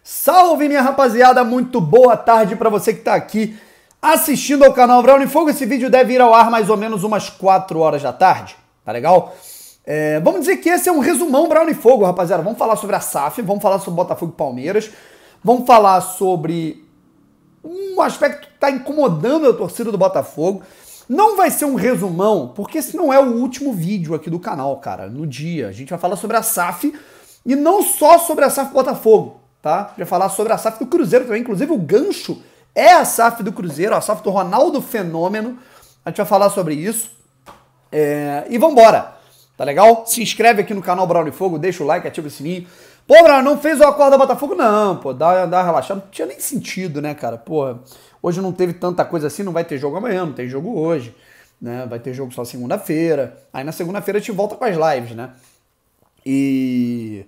Salve, minha rapaziada, muito boa tarde para você que tá aqui assistindo ao canal Brown Fogo. Esse vídeo deve ir ao ar mais ou menos umas 4 horas da tarde, tá legal? Vamos dizer que esse é um resumão Brown Fogo, rapaziada. Vamos falar sobre a SAF, vamos falar sobre Botafogo e Palmeiras, vamos falar sobre um aspecto que tá incomodando a torcida do Botafogo. Não vai ser um resumão, porque esse não é o último vídeo aqui do canal, cara, no dia. A gente vai falar sobre a SAF e não só sobre a SAF Botafogo, tá? A gente vai falar sobre a SAF do Cruzeiro também. Inclusive o gancho é a SAF do Cruzeiro, a SAF do Ronaldo Fenômeno. A gente vai falar sobre isso. E vambora, tá legal? Se inscreve aqui no canal Brown Fogo, deixa o like, ativa o sininho. Pô, Brown, não fez o Acorda Botafogo? Não, pô, dá uma relaxada. Não tinha nem sentido, né, cara? Pô, hoje não teve tanta coisa assim, não vai ter jogo amanhã, não tem jogo hoje, né? Vai ter jogo só segunda-feira. Aí na segunda-feira a gente volta com as lives, né? E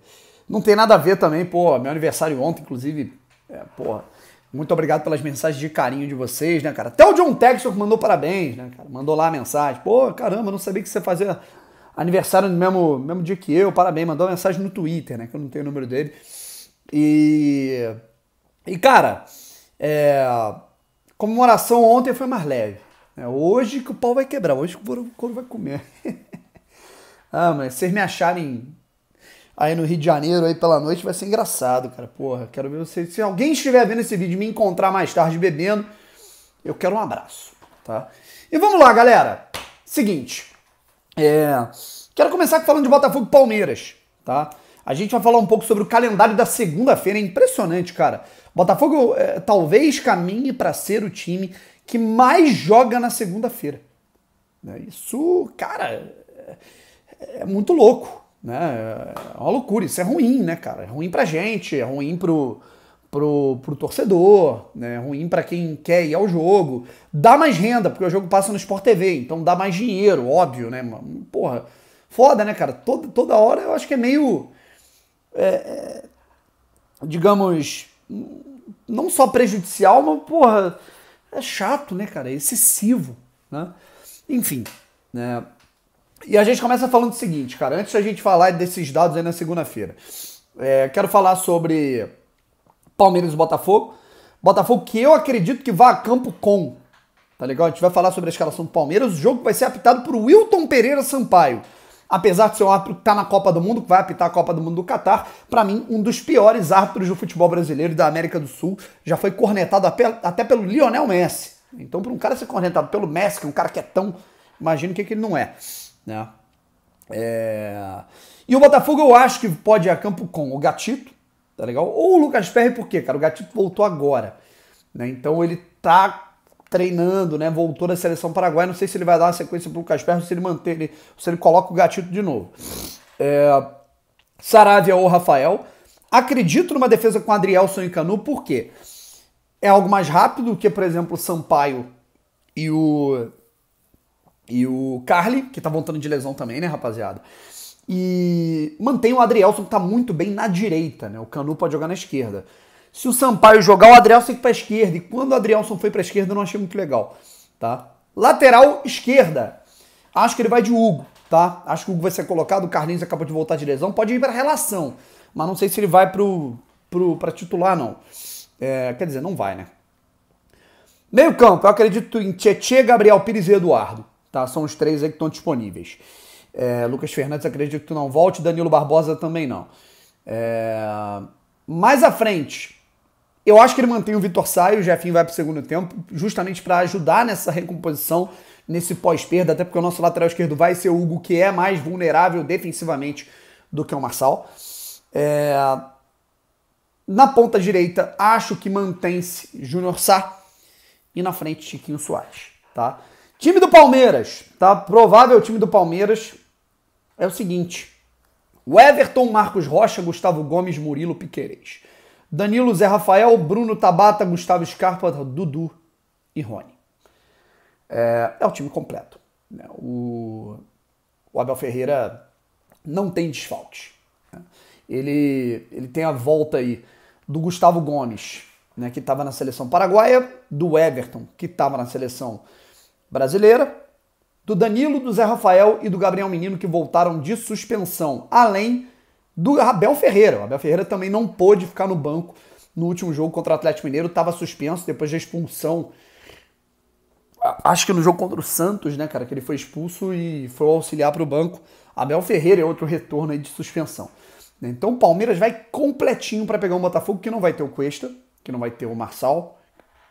não tem nada a ver também, pô, meu aniversário ontem, inclusive, porra, muito obrigado pelas mensagens de carinho de vocês, né, cara? Até o John Textor mandou parabéns, né, cara? Mandou lá a mensagem. Pô, caramba, não sabia que você fazia aniversário no mesmo dia que eu, parabéns. Mandou uma mensagem no Twitter, né, que eu não tenho o número dele. E cara, comemoração ontem foi mais leve. Hoje que o pau vai quebrar, hoje que o couro vai comer. Mas vocês me acharem aí no Rio de Janeiro, aí pela noite, vai ser engraçado, cara. Porra, quero ver vocês. Se alguém estiver vendo esse vídeo e me encontrar mais tarde bebendo, eu quero um abraço, tá? E vamos lá, galera. Seguinte, quero começar falando de Botafogo e Palmeiras, tá? A gente vai falar um pouco sobre o calendário da segunda-feira. É impressionante, cara. Botafogo talvez caminhe para ser o time que mais joga na segunda-feira. Isso, cara, é muito louco, né? É uma loucura, isso é ruim, né, cara? É ruim pra gente, é ruim pro torcedor, né? É ruim pra quem quer ir ao jogo. Dá mais renda, porque o jogo passa no Sport TV, então dá mais dinheiro, óbvio, né? Porra, foda, né, cara? Toda hora eu acho que é meio, digamos, não só prejudicial, mas, porra, é chato, né, cara? É excessivo, né? Enfim, né? E a gente começa falando o seguinte, cara, antes da gente falar desses dados aí na segunda-feira, quero falar sobre Palmeiras e Botafogo. Botafogo que eu acredito que vá a campo com, tá legal? A gente vai falar sobre a escalação do Palmeiras. O jogo vai ser apitado por Wilton Pereira Sampaio. Apesar de ser um árbitro que tá na Copa do Mundo, que vai apitar a Copa do Mundo do Catar, pra mim, um dos piores árbitros do futebol brasileiro e da América do Sul. Já foi cornetado até pelo Lionel Messi. Então, para um cara ser cornetado pelo Messi, que é um cara que é tão... Imagina o que ele não é, né? E o Botafogo eu acho que pode ir a campo com o Gatito, tá legal? Ou o Lucas Perry, por quê, cara? O Gatito voltou agora, né? Então ele tá treinando, né? Voltou da seleção paraguaia. Não sei se ele vai dar uma sequência pro Lucas Perry ou se ele manter, se ele coloca o Gatito de novo. Saravia ou Rafael. Acredito numa defesa com Adrielson e Canu, por quê? É algo mais rápido que, por exemplo, o Sampaio e o Carly, que tá voltando de lesão também, né, rapaziada? E mantém o Adrielson, que tá muito bem na direita, né? O Canu pode jogar na esquerda. Se o Sampaio jogar, o Adrielson tem que ir pra esquerda. E quando o Adrielson foi pra esquerda, eu não achei muito legal, tá? Lateral esquerda. Acho que ele vai de Hugo, tá? Acho que o Hugo vai ser colocado. O Carlinhos acabou de voltar de lesão. Pode ir pra relação. Mas não sei se ele vai pra titular, não. Quer dizer, não vai, né? Meio campo, eu acredito em Tietê, Gabriel Pires e Eduardo. Tá? São os três aí que estão disponíveis. Lucas Fernandes acredito que não volte, Danilo Barbosa também não. Mais à frente, eu acho que ele mantém o Vitor Sá e o Jefinho vai para o segundo tempo, justamente para ajudar nessa recomposição, nesse pós-perda, até porque o nosso lateral esquerdo vai ser o Hugo, que é mais vulnerável defensivamente do que o Marçal. Na ponta direita, acho que mantém-se Júnior Sá e na frente Chiquinho Soares, tá? Time do Palmeiras, tá? Provável time do Palmeiras é o seguinte: o Everton, Marcos Rocha, Gustavo Gomes, Murilo, Piquerez. Danilo, Zé Rafael, Bruno Tabata, Gustavo Scarpa, Dudu e Rony. É o time completo. O Abel Ferreira não tem desfalques. Ele tem a volta aí do Gustavo Gomes, né, que estava na seleção paraguaia, do Everton, que estava na seleção brasileira, do Danilo, do Zé Rafael e do Gabriel Menino, que voltaram de suspensão, além do Abel Ferreira. O Abel Ferreira também não pôde ficar no banco no último jogo contra o Atlético Mineiro, estava suspenso depois da expulsão. Acho que no jogo contra o Santos, né, cara, que ele foi expulso e foi auxiliar para o banco. Abel Ferreira é outro retorno aí de suspensão. Então o Palmeiras vai completinho para pegar um Botafogo que não vai ter o Cuesta, que não vai ter o Marçal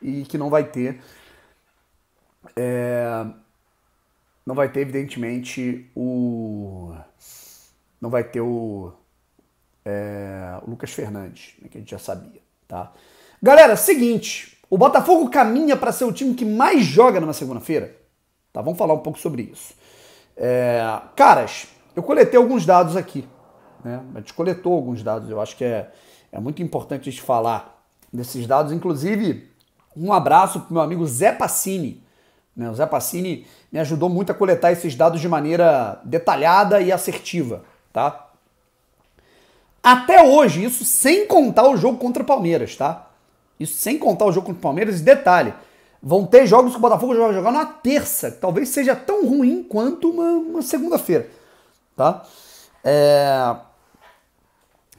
e que não vai ter, evidentemente, não vai ter o Lucas Fernandes, né, que a gente já sabia, tá? Galera, seguinte, o Botafogo caminha para ser o time que mais joga numa segunda-feira, tá? Vamos falar um pouco sobre isso. Caras, eu coletei alguns dados aqui, né? A gente coletou alguns dados, eu acho que é muito importante a gente falar desses dados. Inclusive, um abraço pro meu amigo Zé Passini, né? O Zé Passini me ajudou muito a coletar esses dados de maneira detalhada e assertiva, tá? Até hoje, isso sem contar o jogo contra o Palmeiras, tá? Isso sem contar o jogo contra o Palmeiras, e detalhe, vão ter jogos que o Botafogo vai jogar na terça, que talvez seja tão ruim quanto uma segunda-feira, tá?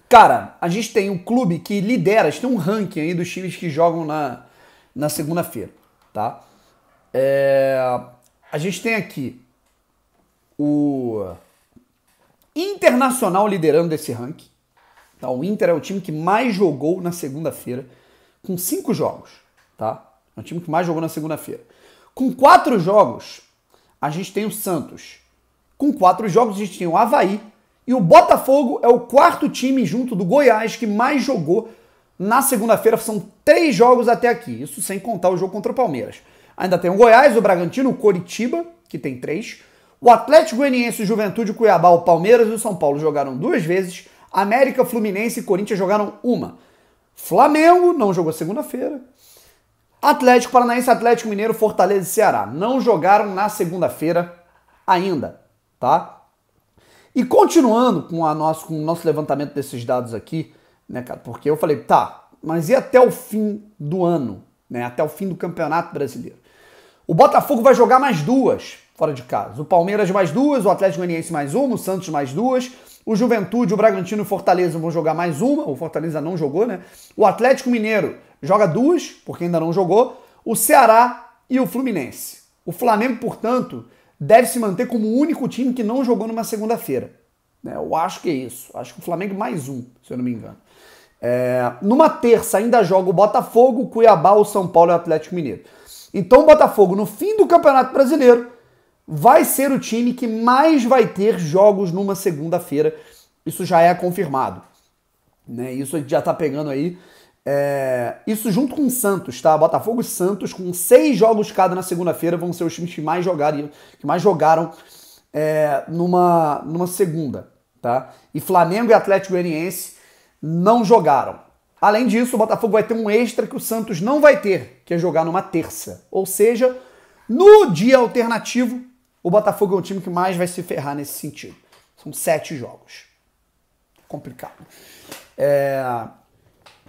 Cara, a gente tem um clube que lidera, a gente tem um ranking aí dos times que jogam na segunda-feira, tá? A gente tem aqui o Internacional liderando desse ranking. Tá? O Inter é o time que mais jogou na segunda-feira, com 5 jogos, tá? É o time que mais jogou na segunda-feira. Com 4 jogos, a gente tem o Santos. Com 4 jogos, a gente tem o Avaí. E o Botafogo é o quarto time, junto do Goiás, que mais jogou na segunda-feira. São 3 jogos até aqui. Isso sem contar o jogo contra o Palmeiras. Ainda tem o Goiás, o Bragantino, o Coritiba, que tem 3. O Atlético Goianiense, o Juventude, o Cuiabá, o Palmeiras e o São Paulo jogaram 2 vezes. América, Fluminense e Corinthians jogaram 1. Flamengo não jogou segunda-feira. Atlético Paranaense, Atlético Mineiro, Fortaleza e Ceará não jogaram na segunda-feira ainda, tá? E continuando com o nosso levantamento desses dados aqui, né, cara? Porque eu falei, tá, mas e até o fim do ano, né? Até o fim do Campeonato Brasileiro? O Botafogo vai jogar mais 2 fora de casa. O Palmeiras mais 2, o Atlético Goianiense mais 1, o Santos mais 2, o Juventude, o Bragantino e o Fortaleza vão jogar mais 1, o Fortaleza não jogou, né? O Atlético Mineiro joga 2, porque ainda não jogou, o Ceará e o Fluminense. O Flamengo, portanto, deve se manter como o único time que não jogou numa segunda-feira. Né? Eu acho que é isso. Acho que o Flamengo mais 1, se eu não me engano. Numa terça ainda joga o Botafogo, o Cuiabá, o São Paulo e o Atlético Mineiro. Então o Botafogo, no fim do Campeonato Brasileiro, vai ser o time que mais vai ter jogos numa segunda-feira. Isso já é confirmado. Né? Isso a gente já tá pegando aí. Isso junto com o Santos, tá? Botafogo e Santos, com 6 jogos cada na segunda-feira, vão ser os times que mais jogaram numa segunda, tá? E Flamengo e Atlético Goianiense não jogaram. Além disso, o Botafogo vai ter um extra que o Santos não vai ter, que é jogar numa terça. Ou seja, no dia alternativo, o Botafogo é o time que mais vai se ferrar nesse sentido. São 7 jogos. Complicado.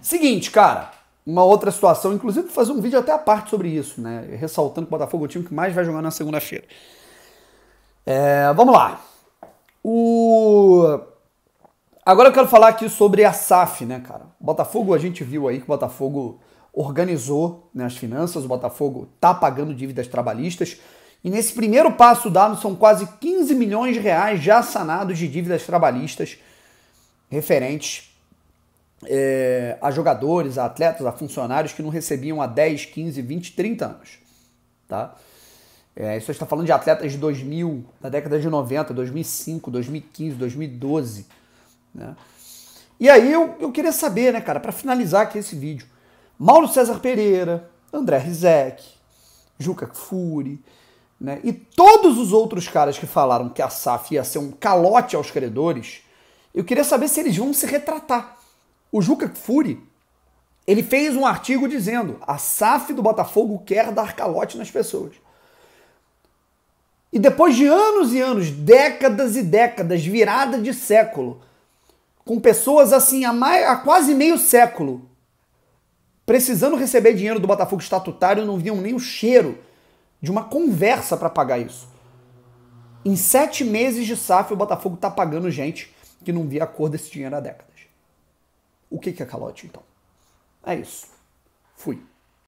Seguinte, cara, uma outra situação, inclusive vou fazer um vídeo até à parte sobre isso, né? Ressaltando que o Botafogo é o time que mais vai jogar na segunda-feira. Vamos lá. Agora eu quero falar aqui sobre a SAF, né, cara? O Botafogo, a gente viu aí que o Botafogo organizou, né, as finanças, o Botafogo tá pagando dívidas trabalhistas. E nesse primeiro passo dado, são quase 15 milhões de reais já sanados de dívidas trabalhistas referentes a jogadores, a atletas, a funcionários que não recebiam há 10, 15, 20, 30 anos. Tá? Isso está falando de atletas de 2000, da década de 90, 2005, 2015, 2012. Né? E aí eu queria saber, né, cara, para finalizar aqui esse vídeo, Mauro César Pereira, André Rizek, Juca Kfouri, né, e todos os outros caras que falaram que a SAF ia ser um calote aos credores, eu queria saber se eles vão se retratar. O Juca Kfouri, ele fez um artigo dizendo: a SAF do Botafogo quer dar calote nas pessoas. E depois de anos e anos, décadas e décadas, virada de século, com pessoas assim há quase meio século, precisando receber dinheiro do Botafogo estatutário, não viam nem o cheiro de uma conversa para pagar isso. Em 7 meses de SAF, o Botafogo está pagando gente que não via a cor desse dinheiro há décadas. O que é calote, então? É isso. Fui.